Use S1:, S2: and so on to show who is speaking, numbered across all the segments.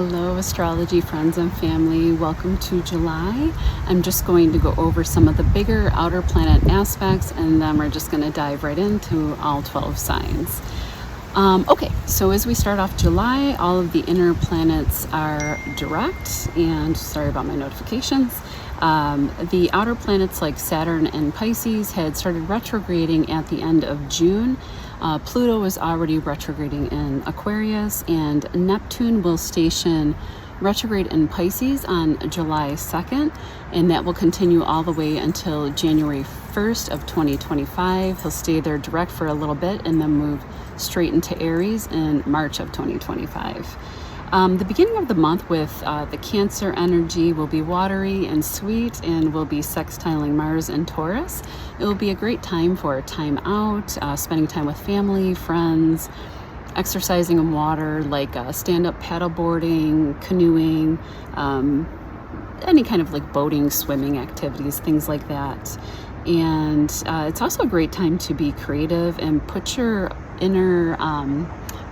S1: Hello, astrology friends and family. Welcome to July. I'm just going to go over some of the bigger outer planet aspects, and then we're just going to dive right into all 12 signs. Okay, so as we start off July, all of the inner planets are direct, and sorry about my notifications. The outer planets like Saturn and Pisces had started retrograding at the end of June. Pluto was already retrograding in Aquarius, and Neptune will station retrograde in Pisces on July 2nd, and that will continue all the way until January 1st of 2025. He'll stay there direct for a little bit and then move straight into Aries in March of 2025. The beginning of the month with the Cancer energy will be watery and sweet and will be sextiling Mars and Taurus. It will be a great time for time out, spending time with family, friends, exercising in water like stand-up paddleboarding, canoeing, any kind of like boating, swimming activities, things like that. And it's also a great time to be creative and put your inner,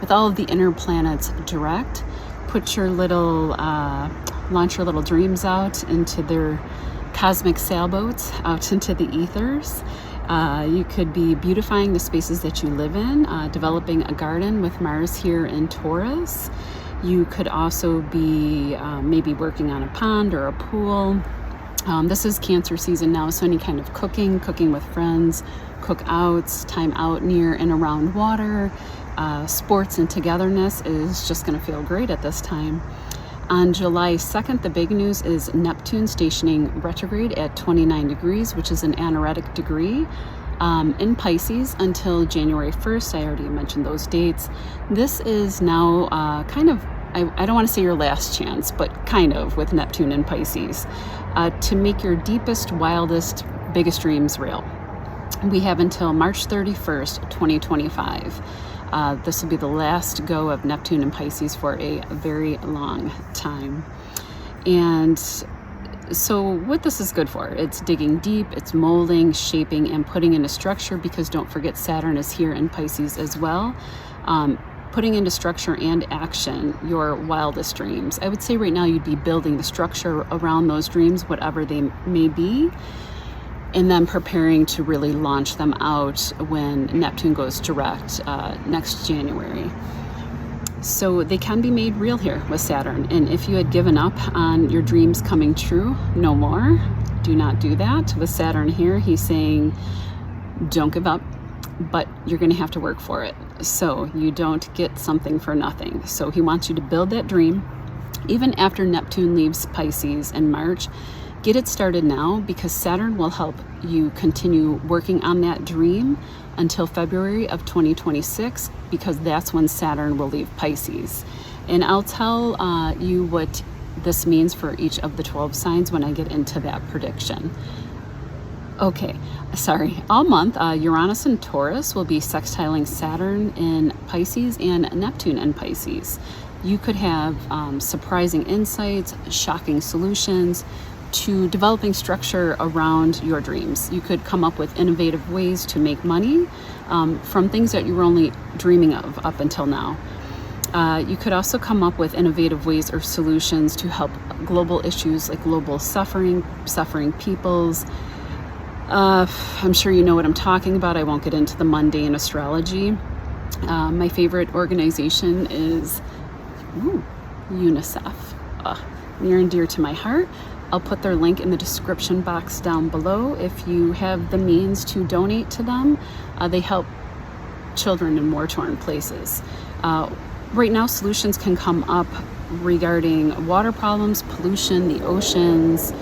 S1: with all of the inner planets direct, put your little, launch your little dreams out into their cosmic sailboats, out into the ethers. You could be beautifying the spaces that you live in, developing a garden with Mars here in Taurus. You could also be maybe working on a pond or a pool. This is Cancer season now, so any kind of cooking with friends, cookouts, time out near and around water, sports and togetherness is just going to feel great at this time. On July 2nd, the big news is Neptune stationing retrograde at 29 degrees, which is an anaretic degree, in Pisces until January 1st. I already mentioned those dates. This is now kind of, I don't want to say your last chance, but kind of with Neptune in Pisces, to make your deepest, wildest, biggest dreams real. We have until March 31st, 2025. This will be the last go of Neptune and Pisces for a very long time. And so what this is good for, it's digging deep, it's molding, shaping, and putting into structure, because don't forget Saturn is here in Pisces as well. Putting into structure and action your wildest dreams. I would say right now you'd be building the structure around those dreams, whatever they may be, and then preparing to really launch them out when Neptune goes direct next January. So they can be made real here with Saturn. And if you had given up on your dreams coming true, no more. Do not do that. With Saturn here, he's saying, don't give up, but you're going to have to work for it. So you don't get something for nothing. So he wants you to build that dream. Even after Neptune leaves Pisces in March, get it started now, because Saturn will help you continue working on that dream until February of 2026, because that's when Saturn will leave Pisces. And I'll tell you what this means for each of the 12 signs when I get into that prediction. Okay, sorry. All month, Uranus and Taurus will be sextiling Saturn in Pisces and Neptune in Pisces. You could have surprising insights, shocking solutions to developing structure around your dreams. You could come up with innovative ways to make money from things that you were only dreaming of up until now. You could also come up with innovative ways or solutions to help global issues like global suffering peoples. I'm sure you know what I'm talking about. I won't get into the mundane astrology. My favorite organization is UNICEF. Near and dear to my heart. I'll put their link in the description box down below if you have the means to donate to them. They help children in war-torn places. Right now, solutions can come up regarding water problems, pollution, the oceans,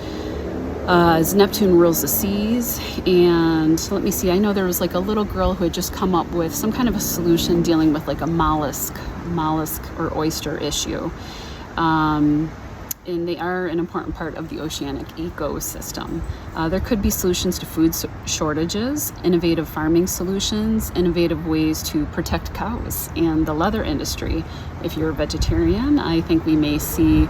S1: as Neptune rules the seas. And let me see, I know there was like a little girl who had just come up with some kind of a solution dealing with like a mollusk or oyster issue. And they are an important part of the oceanic ecosystem. There could be solutions to food shortages, innovative farming solutions, innovative ways to protect cows, and the leather industry. If you're a vegetarian, I think we may see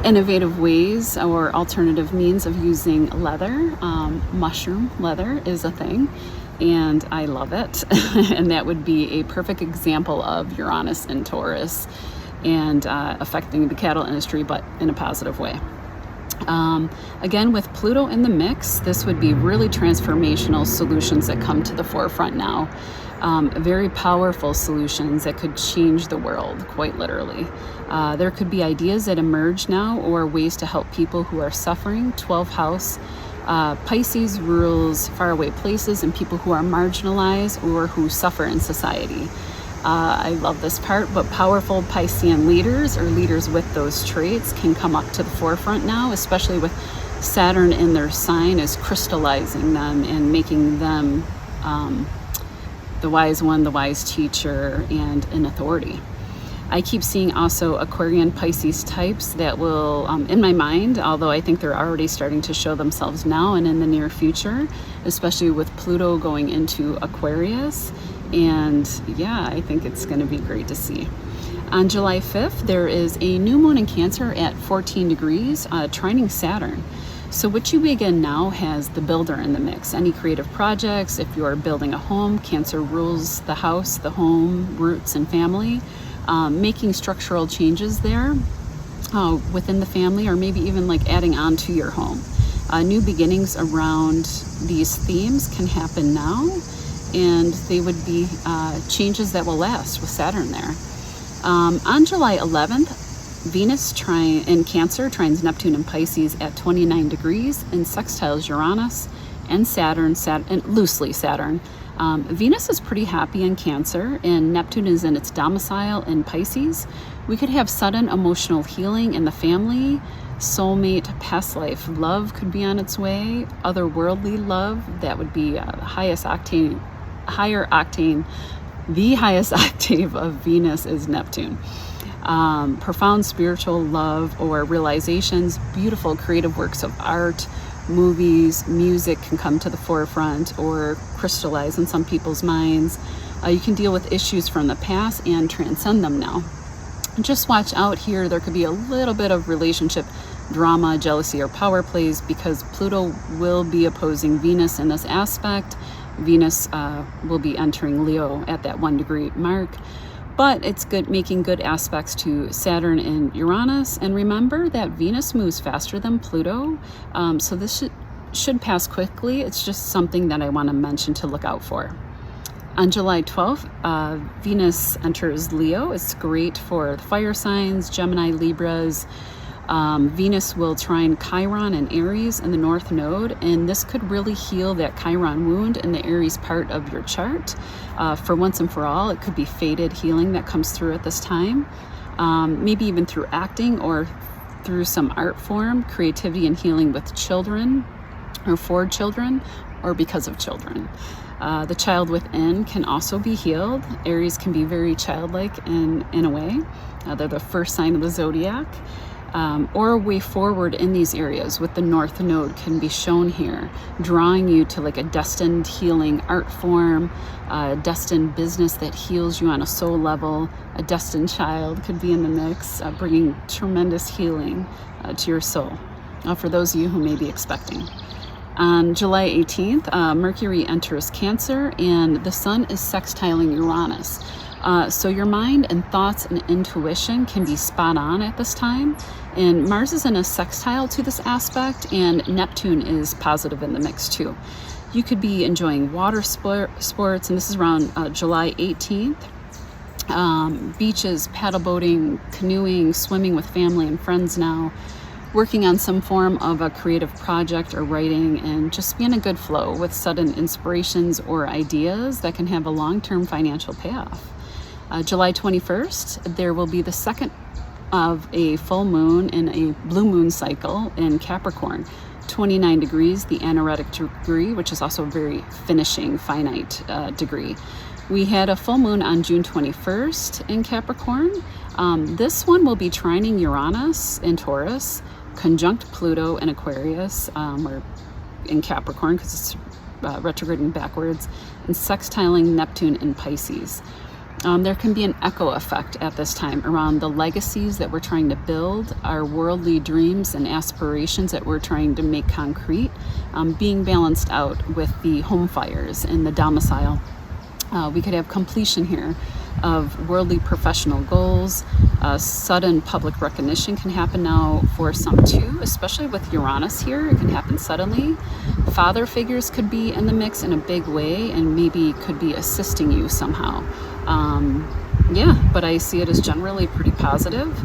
S1: innovative ways or alternative means of using leather. Mushroom leather is a thing, and I love it. And that would be a perfect example of Uranus and Taurus. and affecting the cattle industry, but in a positive way. Again, with Pluto in the mix, this would be really transformational solutions that come to the forefront now. Very powerful solutions that could change the world, quite literally. There could be ideas that emerge now or ways to help people who are suffering. 12th house. Pisces rules faraway places and people who are marginalized or who suffer in society. I love this part, but powerful Piscean leaders or leaders with those traits can come up to the forefront now, especially with Saturn in their sign is crystallizing them and making them the wise one, the wise teacher, and an authority. I keep seeing also Aquarian Pisces types that will, in my mind, although I think they're already starting to show themselves now and in the near future, especially with Pluto going into Aquarius. And yeah, I think it's going to be great to see. On July 5th, there is a new moon in Cancer at 14 degrees, trining Saturn. So what you begin now has the builder in the mix. Any creative projects, if you're building a home, Cancer rules the house, the home, roots, and family. Making structural changes there within the family, or maybe even like adding on to your home. New beginnings around these themes can happen now, and they would be changes that will last with Saturn there. On July 11th, Venus in Cancer trines Neptune and Pisces at 29 degrees and sextiles Uranus and Saturn, and loosely Saturn. Venus is pretty happy in Cancer, and Neptune is in its domicile in Pisces. We could have sudden emotional healing in the family, soulmate, past life love could be on its way, otherworldly love, that would be the highest octave of Venus is Neptune. Profound spiritual love or realizations, beautiful creative works of art, movies, music can come to the forefront or crystallize in some people's minds. You can deal with issues from the past and transcend them now. Just watch out here. There could be a little bit of relationship drama, jealousy, or power plays because Pluto will be opposing Venus in this aspect. Venus will be entering Leo at that 1 degree mark. But it's good, making good aspects to Saturn and Uranus. And remember that Venus moves faster than Pluto. So this should pass quickly. It's just something that I want to mention to look out for. On July 12th, Venus enters Leo. It's great for the fire signs, Gemini, Libras. Venus will trine Chiron and Aries in the North Node, and this could really heal that Chiron wound in the Aries part of your chart. For once and for all, it could be fated healing that comes through at this time, maybe even through acting or through some art form, creativity and healing with children or for children or because of children. The child within can also be healed. Aries can be very childlike in a way. They're the first sign of the zodiac. Or a way forward in these areas with the North Node can be shown here, drawing you to like a destined healing art form, a destined business that heals you on a soul level. A destined child could be in the mix, bringing tremendous healing to your soul, for those of you who may be expecting. On July 18th, Mercury enters Cancer and the Sun is sextiling Uranus. So your mind and thoughts and intuition can be spot on at this time. And Mars is in a sextile to this aspect, and Neptune is positive in the mix too. You could be enjoying water sports, and this is around July 18th. Beaches, paddle boating, canoeing, swimming with family and friends now. Working on some form of a creative project or writing, and just be in a good flow with sudden inspirations or ideas that can have a long-term financial payoff. July 21st, there will be the second of a full moon in a blue moon cycle in Capricorn, 29 degrees, the anaretic degree, which is also a very finishing, finite degree. We had a full moon on June 21st in Capricorn. This one will be trining Uranus in Taurus, conjunct Pluto in Aquarius, or in Capricorn because it's retrograding backwards, and sextiling Neptune in Pisces. There can be an echo effect at this time around the legacies that we're trying to build, our worldly dreams and aspirations that we're trying to make concrete, being balanced out with the home fires in the domicile. We could have completion here. of worldly professional goals. Sudden public recognition can happen now for some too, especially with Uranus here. It can happen suddenly. Father figures could be in the mix in a big way and maybe could be assisting you somehow. But I see it as generally pretty positive.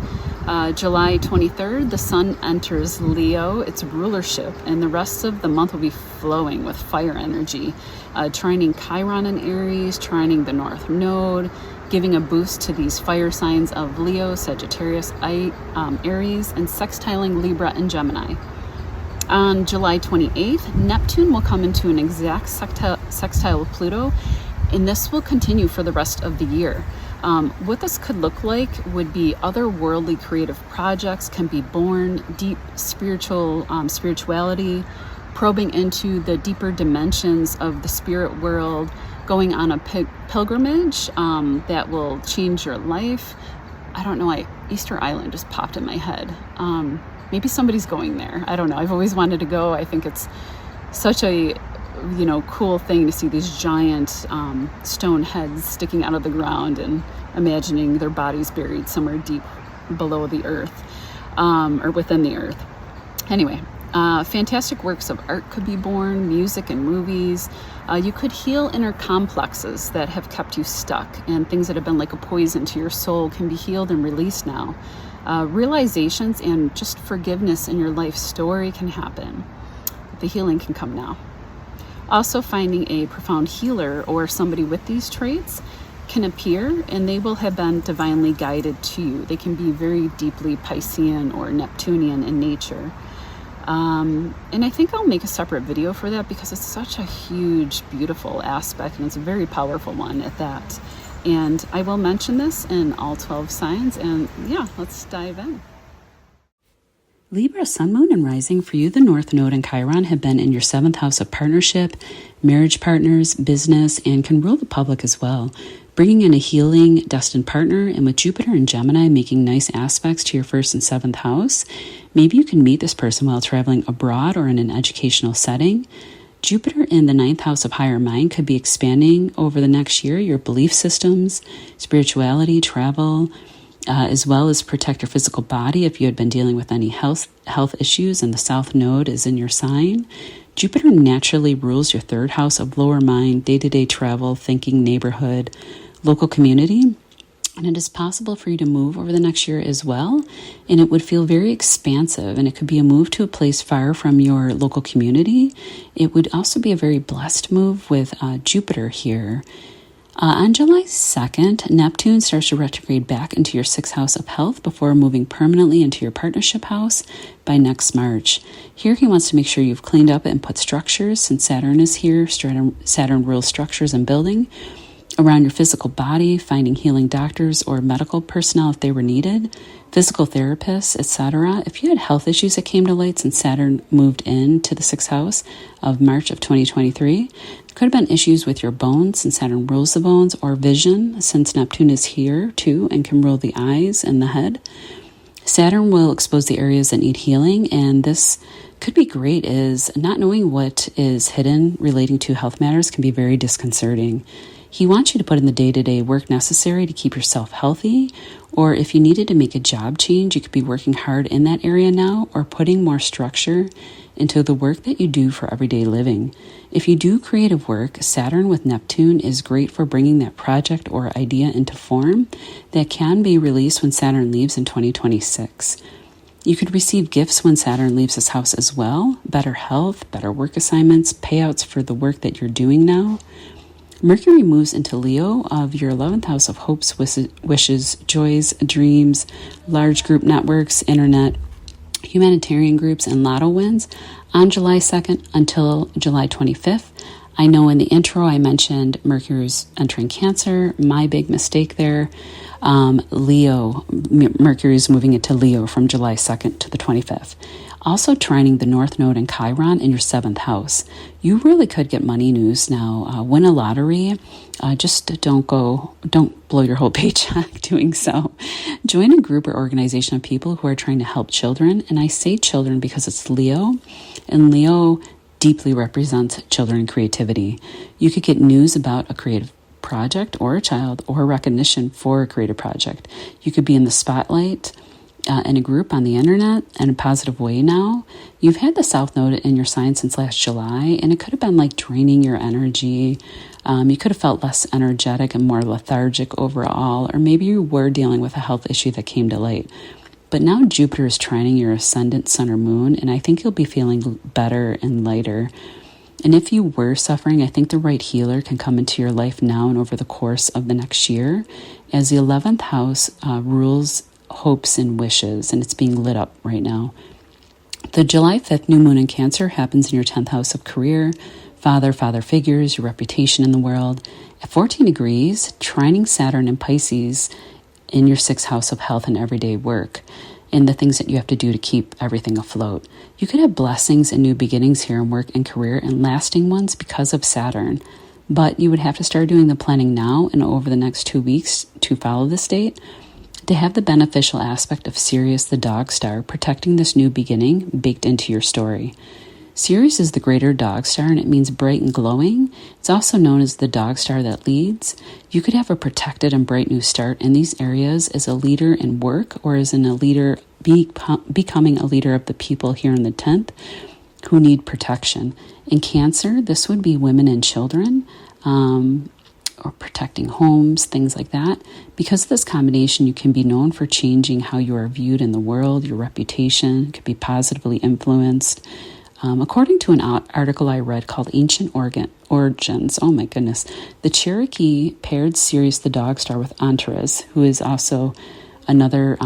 S1: July 23rd, the sun enters Leo, its rulership, and the rest of the month will be flowing with fire energy, trining Chiron in Aries, trining the North Node, giving a boost to these fire signs of Leo, Sagittarius, Aries, and sextiling Libra and Gemini. On July 28th, Neptune will come into an exact sextile with Pluto, and this will continue for the rest of the year. What this could look like would be otherworldly creative projects can be born, deep spirituality, probing into the deeper dimensions of the spirit world, going on a pilgrimage that will change your life. I don't know, Easter Island just popped in my head. Maybe somebody's going there. I don't know. I've always wanted to go. I think it's such a cool thing to see these giant stone heads sticking out of the ground and imagining their bodies buried somewhere deep below the earth or within the earth. Anyway, fantastic works of art could be born, music and movies. You could heal inner complexes that have kept you stuck, and things that have been like a poison to your soul can be healed and released now. Realizations and just forgiveness in your life story can happen. The healing can come now. Also, finding a profound healer or somebody with these traits can appear, and they will have been divinely guided to you. They can be very deeply Piscean or Neptunian in nature. And I think I'll make a separate video for that because it's such a huge, beautiful aspect, and it's a very powerful one at that. And I will mention this in all 12 signs, and let's dive in. Libra, Sun, Moon, and Rising, for you, the North Node and Chiron have been in your 7th house of partnership, marriage partners, business, and can rule the public as well, bringing in a healing, destined partner. And with Jupiter and Gemini making nice aspects to your 1st and 7th house, maybe you can meet this person while traveling abroad or in an educational setting. Jupiter in the 9th house of higher mind could be expanding over the next year your belief systems, spirituality, travel, as well as protect your physical body if you had been dealing with any health issues, and the South Node is in your sign. Jupiter naturally rules your 3rd house of lower mind, day-to-day travel, thinking, neighborhood, local community. And it is possible for you to move over the next year as well, and it would feel very expansive, and it could be a move to a place far from your local community. It would also be a very blessed move with Jupiter here. On July 2nd, Neptune starts to retrograde back into your 6th house of health before moving permanently into your partnership house by next March. Here he wants to make sure you've cleaned up and put structures, since Saturn is here. Saturn rules structures and building around your physical body, finding healing doctors or medical personnel if they were needed, physical therapists, etc. If you had health issues that came to light since Saturn moved into the 6th house of March of 2023, there could have been issues with your bones since Saturn rules the bones, or vision since Neptune is here too and can rule the eyes and the head. Saturn will expose the areas that need healing, and this could be great, is not knowing what is hidden relating to health matters can be very disconcerting. He wants you to put in the day-to-day work necessary to keep yourself healthy, or if you needed to make a job change, you could be working hard in that area now, or putting more structure into the work that you do for everyday living. If you do creative work, Saturn with Neptune is great for bringing that project or idea into form that can be released when Saturn leaves in 2026. You could receive gifts when Saturn leaves this house as well, better health, better work assignments, payouts for the work that you're doing now. Mercury moves into Leo of your 11th house of hopes, wishes, joys, dreams, large group networks, internet, humanitarian groups, and lotto wins on July 2nd until July 25th. I know in the intro I mentioned Mercury's entering Cancer. My big mistake there. Mercury's moving into Leo from July 2nd to the 25th. Also trining the North Node and Chiron in your 7th house. You really could get money news now. Win a lottery. Just don't blow your whole paycheck doing so. Join a group or organization of people who are trying to help children. And I say children because it's Leo, and Leo deeply represents children and creativity. You could get news about a creative project or a child or recognition for a creative project. You could be in the spotlight in a group on the internet in a positive way now. You've had the South Node in your sign since last July, and it could have been like draining your energy. You could have felt less energetic and more lethargic overall, or maybe you were dealing with a health issue that came to light. But now Jupiter is trining your ascendant sun or moon, and I think you'll be feeling better and lighter. And if you were suffering, I think the right healer can come into your life now and over the course of the next year, as the 11th house rules hopes and wishes, and it's being lit up right now. The July 5th new moon in Cancer happens in your 10th house of career, father figures, your reputation in the world. At 14 degrees, trining Saturn in Pisces in your 6th house of health and everyday work, and the things that you have to do to keep everything afloat. You could have blessings and new beginnings here in work and career, and lasting ones because of Saturn. But you would have to start doing the planning now and over the next 2 weeks to follow this date, to have the beneficial aspect of Sirius the dog star protecting this new beginning baked into your story. Sirius is the greater dog star, and it means bright and glowing. It's also known as the dog star that leads. You could have a protected and bright new start in these areas as a leader in work, or as in a leader becoming a leader of the people here in the 10th who need protection. In Cancer, this would be women and children, or protecting homes, things like that. Because of this combination, you can be known for changing how you are viewed in the world. Your reputation could be positively influenced. According to an article I read called Ancient Origins, oh my goodness, the Cherokee paired Sirius the dog star with Antares, who is also another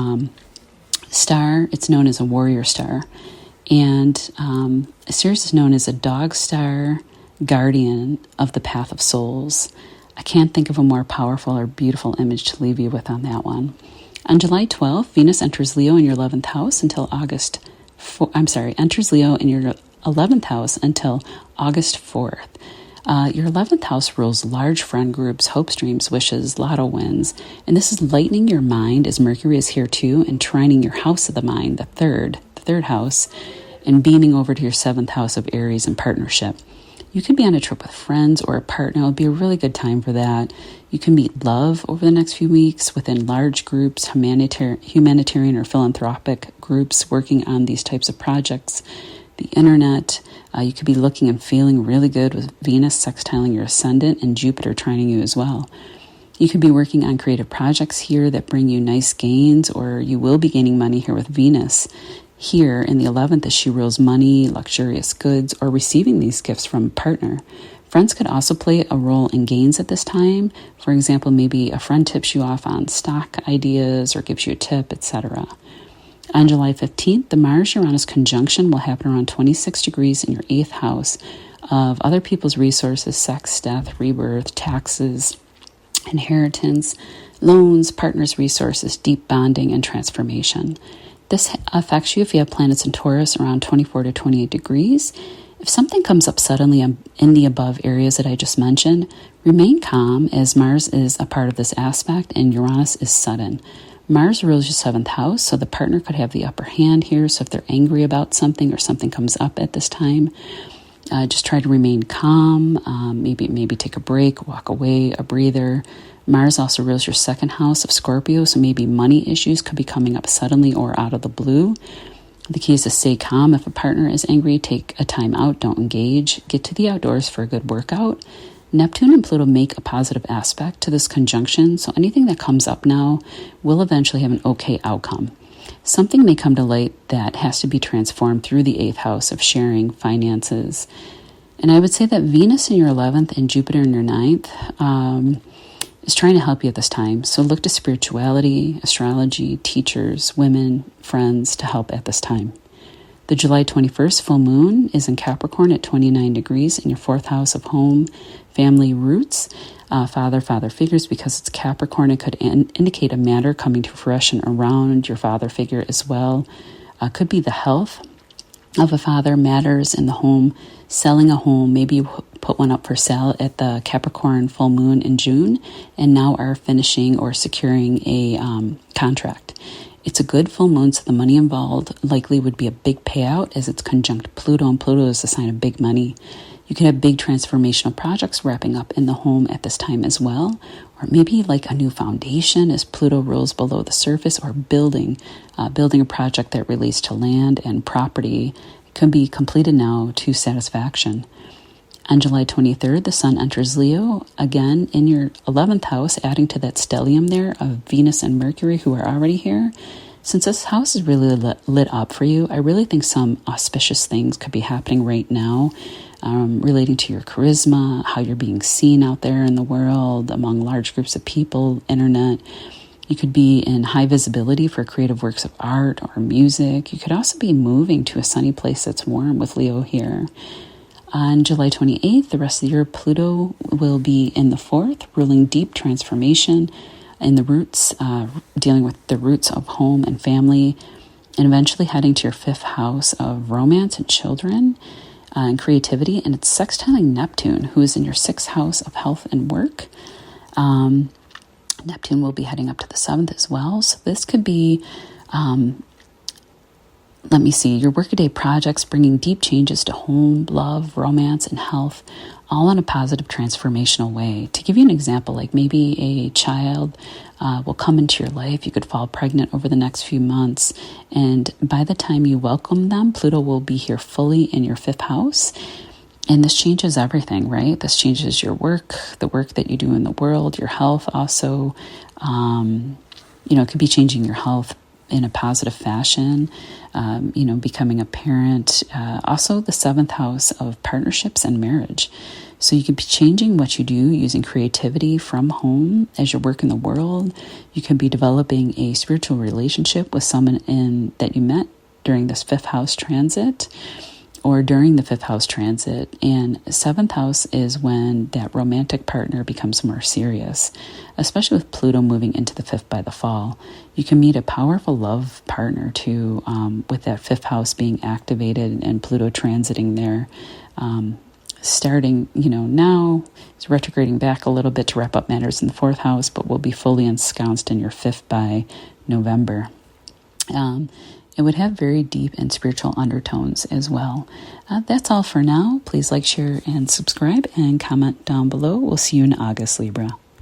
S1: star. It's known as a warrior star. And Sirius is known as a dog star guardian of the path of souls. I can't think of a more powerful or beautiful image to leave you with on that one. On July 12th, Venus enters Leo in your 11th house until enters Leo in your 11th house until August 4th. Your 11th house rules large friend groups, hopes, dreams, wishes, lotto wins, and this is lightening your mind as Mercury is here too and trining your house of the mind, the third house, and beaming over to your 7th house of Aries and partnership. You could be on a trip with friends or a partner. It'll be a really good time for that. You can meet love over the next few weeks within large groups, humanitarian or philanthropic groups working on these types of projects. The internet, you could be looking and feeling really good with Venus sextiling your ascendant and Jupiter trining you as well. You could be working on creative projects here that bring you nice gains, or you will be gaining money here with Venus here in the 11th as she rules money, luxurious goods, or receiving these gifts from a partner. Friends could also play a role in gains at this time. For example, maybe a friend tips you off on stock ideas or gives you a tip, etc. On July 15th, the Mars-Uranus conjunction will happen around 26 degrees in your 8th house of other people's resources, sex, death, rebirth, taxes, inheritance, loans, partners' resources, deep bonding, and transformation. This affects you if you have planets in Taurus around 24 to 28 degrees. If something comes up suddenly in the above areas that I just mentioned, remain calm as Mars is a part of this aspect and Uranus is sudden. Mars rules your 7th house, so the partner could have the upper hand here. So if they're angry about something or something comes up at this time, just try to remain calm, maybe take a break, walk away, a breather. Mars also rules your 2nd house of Scorpio, so maybe money issues could be coming up suddenly or out of the blue. The key is to stay calm. If a partner is angry, take a time out, don't engage. Get to the outdoors for a good workout. Neptune and Pluto make a positive aspect to this conjunction, so anything that comes up now will eventually have an okay outcome. Something may come to light that has to be transformed through the 8th house of sharing, finances. And I would say that Venus in your 11th and Jupiter in your 9th is trying to help you at this time. So look to spirituality, astrology, teachers, women, friends to help at this time. The July 21st full moon is in Capricorn at 29 degrees in your 4th house of home, family roots, father figures. Because it's Capricorn, it could indicate a matter coming to fruition around your father figure as well. Could be the health of a father, matters in the home, selling a home. Maybe you put one up for sale at the Capricorn full moon in June and now are finishing or securing a contract. It's a good full moon, so the money involved likely would be a big payout as it's conjunct Pluto, and Pluto is a sign of big money. You could have big transformational projects wrapping up in the home at this time as well, or maybe like a new foundation as Pluto rules below the surface, or building a project that relates to land and property can be completed now to satisfaction. On July 23rd, the Sun enters Leo, again in your 11th house, adding to that stellium there of Venus and Mercury, who are already here. Since this house is really lit up for you, I really think some auspicious things could be happening right now, relating to your charisma, how you're being seen out there in the world, among large groups of people, internet. You could be in high visibility for creative works of art or music. You could also be moving to a sunny place that's warm with Leo here. On July 28th, the rest of the year, Pluto will be in the 4th, ruling deep transformation in the roots, dealing with the roots of home and family, and eventually heading to your 5th house of romance and children and creativity. And it's sextiling Neptune, who is in your 6th house of health and work. Neptune will be heading up to the 7th as well. So this could be, your workaday projects bringing deep changes to home, love, romance, and health, all in a positive transformational way. To give you an example, like maybe a child will come into your life. You could fall pregnant over the next few months. And by the time you welcome them, Pluto will be here fully in your 5th house. And this changes everything, right? This changes your work, the work that you do in the world, your health also. It could be changing your health in a positive fashion, becoming a parent. Also the 7th house of partnerships and marriage. So you could be changing what you do using creativity from home as you work in the world. You could be developing a spiritual relationship with someone that you met during this 5th house transit, or during the 5th house transit. And 7th house is when that romantic partner becomes more serious, especially with Pluto moving into the 5th by the fall. You can meet a powerful love partner too, with that 5th house being activated and Pluto transiting there. Starting, now it's retrograding back a little bit to wrap up matters in the 4th house, but will be fully ensconced in your 5th by November. It would have very deep and spiritual undertones as well. That's all for now. Please like, share, and subscribe, and comment down below. We'll see you in August, Libra.